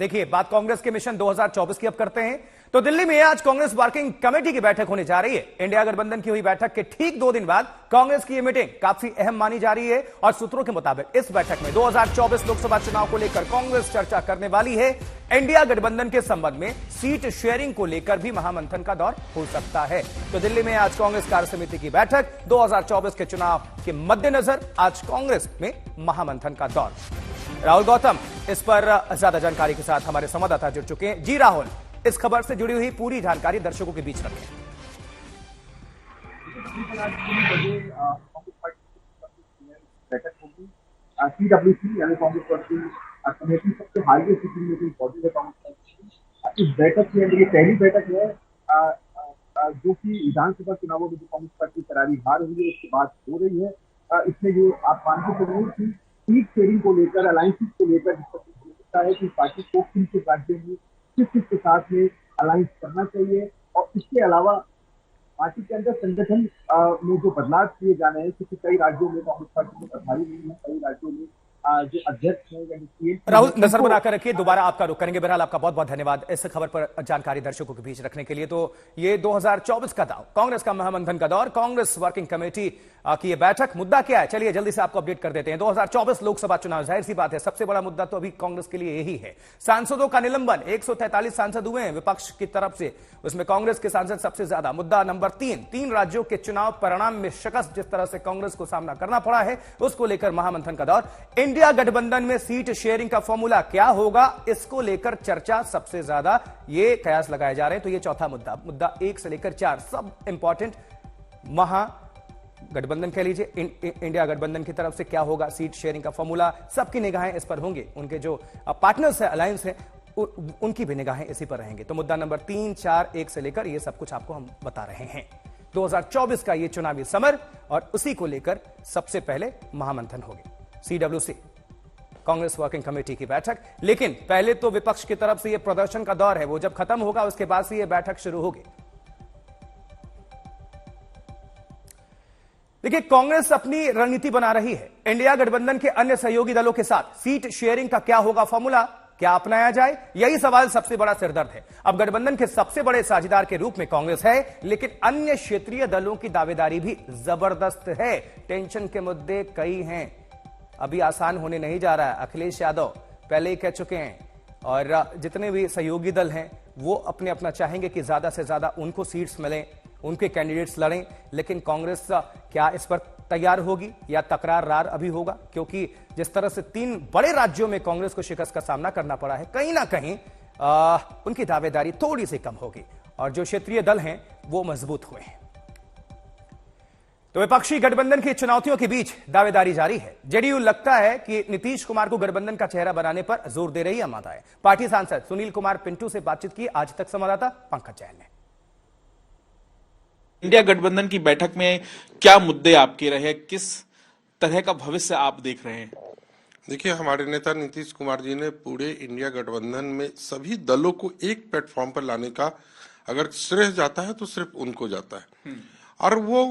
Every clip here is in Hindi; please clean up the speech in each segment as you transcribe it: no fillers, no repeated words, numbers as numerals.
देखिए, बात कांग्रेस के मिशन 2024 की अब करते हैं। तो दिल्ली में आज कांग्रेस वर्किंग कमेटी की बैठक होने जा रही है। इंडिया गठबंधन की हुई बैठक के ठीक 2 दिन बाद कांग्रेस की यह मीटिंग काफी अहम मानी जा रही है और सूत्रों के मुताबिक इस बैठक में 2024 लोकसभा चुनाव को लेकर कांग्रेस चर्चा करने वाली है। इंडिया गठबंधन के संबंध में सीट शेयरिंग को लेकर भी महामंथन का दौर हो सकता है। तो दिल्ली में आज कांग्रेस कार्य समिति की बैठक, 2024 के चुनाव के मद्देनजर आज कांग्रेस में महामंथन का दौर। राहुल गौतम इस पर ज्यादा जानकारी के साथ हमारे संवाददाता जुड़ चुके हैं। जी राहुल, इस खबर से जुड़ी हुई पूरी जानकारी दर्शकों के बीच रखें। बैठक होगी सीडब्ल्यूसी यानी कांग्रेस वर्किंग कमेटी सबसे हाईएस्ट मीटिंग बॉडी है कांग्रेस की। इस बैठक में ये पहली बैठक है जो कि विधानसभा चुनावों में जो कांग्रेस पार्टी करारी हार हुई है उसके बाद हो रही है। इसमें जो आप मानते चलिए कि सीट शेयरिंग को लेकर, अलायंसेस को लेकर डिस्कशन हो सकता है कि पार्टी को किन किस राज्यों में किस के साथ में अलायंस करना चाहिए। और इसके अलावा पार्टी के अंदर संगठन में जो बदलाव किए जाने हैं, क्योंकि कई राज्यों में कांग्रेस पार्टी के प्रभारी नहीं है, कई राज्यों में जो अध्यक्ष हैं यानी राहुल नजर बनाकर रखिए, दोबारा आपका रुख करेंगे। बहरहाल आपका बहुत बहुत धन्यवाद इस खबर पर जानकारी दर्शकों के बीच रखने के लिए। तो ये 2024 का दाव, कांग्रेस का महामंथन का दौर, कांग्रेस वर्किंग कमेटी की ये बैठक, मुद्दा क्या है चलिए जल्दी से आपको अपडेट कर देते हैं। 2024 लोकसभा चुनाव, जाहिर सी बात है सबसे बड़ा मुद्दा तो अभी कांग्रेस के लिए यही है। सांसदों का निलंबन, 143 सांसद हुए हैं विपक्ष की तरफ से, उसमें कांग्रेस के सांसद सबसे ज्यादा। मुद्दा नंबर 3 राज्यों के चुनाव परिणाम में शिकस्त जिस तरह से कांग्रेस को सामना करना पड़ा है उसको लेकर महामंथन का दौर। इंडिया गठबंधन में सीट शेयरिंग का फॉर्मूला क्या होगा, इसको लेकर चर्चा सबसे ज्यादा, ये कयास लगाए जा रहे हैं। तो ये चौथा मुद्दा 1 से लेकर 4 सब इंपॉर्टेंट गठबंधन कह लीजिए, इंडिया गठबंधन की तरफ से क्या होगा सीट शेयरिंग का फॉर्मूला, सबकी निगाहें इस पर होंगी। उनके जो पार्टनर्स है, अलायंस है, उनकी भी निगाहें इसी पर रहेंगी। तो मुद्दा नंबर 3, 4, 1 से लेकर ये सब कुछ आपको हम बता रहे हैं। 2024 का ये चुनावी समर और उसी को लेकर सबसे पहले महामंथन होगी। सीडब्ल्यूसी कांग्रेस वर्किंग कमेटी की बैठक, लेकिन पहले तो विपक्ष की तरफ से यह प्रदर्शन का दौर है, वो जब खत्म होगा उसके बाद से यह बैठक शुरू होगी। देखिए, कांग्रेस अपनी रणनीति बना रही है। इंडिया गठबंधन के अन्य सहयोगी दलों के साथ सीट शेयरिंग का क्या होगा फॉर्मूला, क्या अपनाया जाए, यही सवाल सबसे बड़ा सिरदर्द है। अब गठबंधन के सबसे बड़े साझेदार के रूप में कांग्रेस है, लेकिन अन्य क्षेत्रीय दलों की दावेदारी भी जबरदस्त है। टेंशन के मुद्दे कई हैं, अभी आसान होने नहीं जा रहा है। अखिलेश यादव पहले ही कह चुके हैं और जितने भी सहयोगी दल हैं वो अपने अपना चाहेंगे कि ज्यादा से ज्यादा उनको सीट्स मिलें, उनके कैंडिडेट्स लड़ें। लेकिन कांग्रेस क्या इस पर तैयार होगी या तकरार अभी होगा, क्योंकि जिस तरह से 3 बड़े राज्यों में कांग्रेस को शिकस्त का सामना करना पड़ा है, कहीं ना कहीं उनकी दावेदारी थोड़ी सी कम होगी और जो क्षेत्रीय दल हैं वो मजबूत हुए हैं। तो विपक्षी गठबंधन की चुनौतियों के बीच दावेदारी जारी है। जेडीयू लगता है कि नीतीश कुमार को गठबंधन का चेहरा बनाने पर जोर दे रही है। माताएं पार्टी सांसद सुनील कुमार पिंटू से बातचीत की आज तक संवाददाता पंकज जैन ने। इंडिया गठबंधन की बैठक में क्या मुद्दे आपके रहे, किस तरह का भविष्य आप देख रहे हैं? देखिए, हमारे नेता नीतीश कुमार जी ने पूरे इंडिया गठबंधन में सभी दलों को एक प्लेटफॉर्म पर लाने का अगर श्रेय जाता है तो सिर्फ उनको जाता है। और वो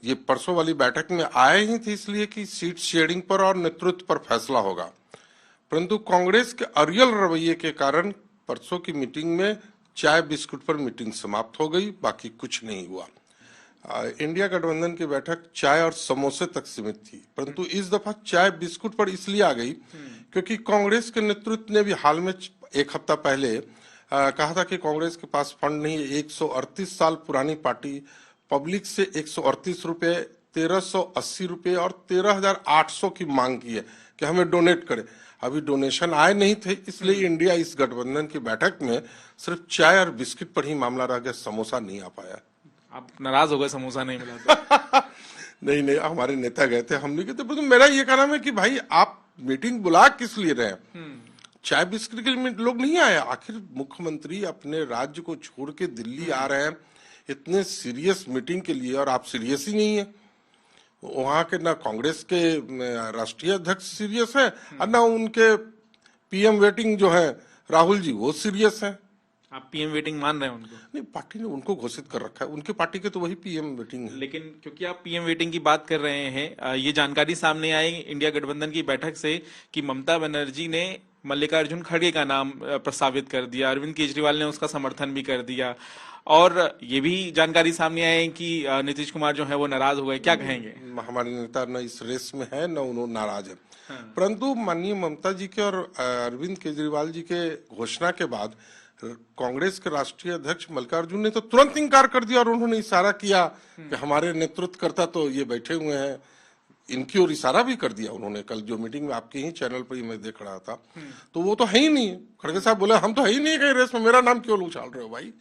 ये परसों वाली बैठक में आए ही थे इसलिए कि सीट शेयरिंग पर और नेतृत्व पर फैसला होगा, परंतु कांग्रेस के अरियल रवैये के कारण परसों की मीटिंग में चाय बिस्कुट पर मीटिंग समाप्त हो गई, बाकी कुछ नहीं हुआ। इंडिया गठबंधन की बैठक चाय और समोसे तक सीमित थी, परंतु इस दफा चाय बिस्कुट पर इसलिए आ गई क्योंकि कांग्रेस के नेतृत्व ने भी हाल में 1 हफ्ता पहले कहा था कि कांग्रेस के पास फंड नहीं है। 138 साल पुरानी पार्टी पब्लिक से 138 रुपए, 1380 रुपए और 13,800 की मांग की है कि हमें डोनेट करें। अभी डोनेशन आए नहीं थे, इसलिए इंडिया इस गठबंधन की बैठक में सिर्फ चाय और बिस्किट पर ही मामला रह गया, समोसा नहीं आ पाया। आप नाराज हो गए समोसा नहीं मिला तो? नहीं, हमारे नेता गए थे, हम नहीं गए थे। तो मेरा ये कहना है कि भाई आप मीटिंग बुला किस लिए रहे हैं? चाय बिस्किट के लिए लोग नहीं आए। आखिर मुख्यमंत्री अपने राज्य को छोड़ के दिल्ली आ रहे हैं इतने सीरियस मीटिंग के लिए, और आप सीरियस ही नहीं है। वहां के ना कांग्रेस के राष्ट्रीय अध्यक्ष सीरियस है और ना उनके पीएम वेटिंग जो है राहुल जी, वो सीरियस है। आप पीएम वेटिंग मान रहे हैं उनको? नहीं, पार्टी ने उनको घोषित कर रखा है, उनके पार्टी के तो वही पीएम वेटिंग है। लेकिन क्योंकि आप पीएम वेटिंग की बात कर रहे हैं, ये जानकारी सामने आई इंडिया गठबंधन की बैठक से कि ममता बनर्जी ने मल्लिकार्जुन खड़गे का नाम प्रस्तावित कर दिया, अरविंद केजरीवाल ने उसका समर्थन भी कर दिया, और ये भी जानकारी सामने आई है कि नीतीश कुमार जो है वो नाराज हो गए। क्या कहेंगे? हमारे नेता न इस रेस में है न उन्होंने नाराज है, परंतु माननीय ममता जी के और अरविंद केजरीवाल जी के घोषणा के बाद कांग्रेस के राष्ट्रीय अध्यक्ष मल्लिकार्जुन ने तो तुरंत इंकार कर दिया और उन्होंने इशारा किया कि हमारे नेतृत्वकर्ता तो ये बैठे हुए हैं, इनकी ओर इशारा भी कर दिया उन्होंने। कल जो मीटिंग में आपके ही चैनल पर ही मैं देख रहा था, तो वो तो है ही नहीं। खड़गे साहब बोले हम तो है ही नहीं कहीं रेस में, मेरा नाम क्यों उछाल रहे हो भाई।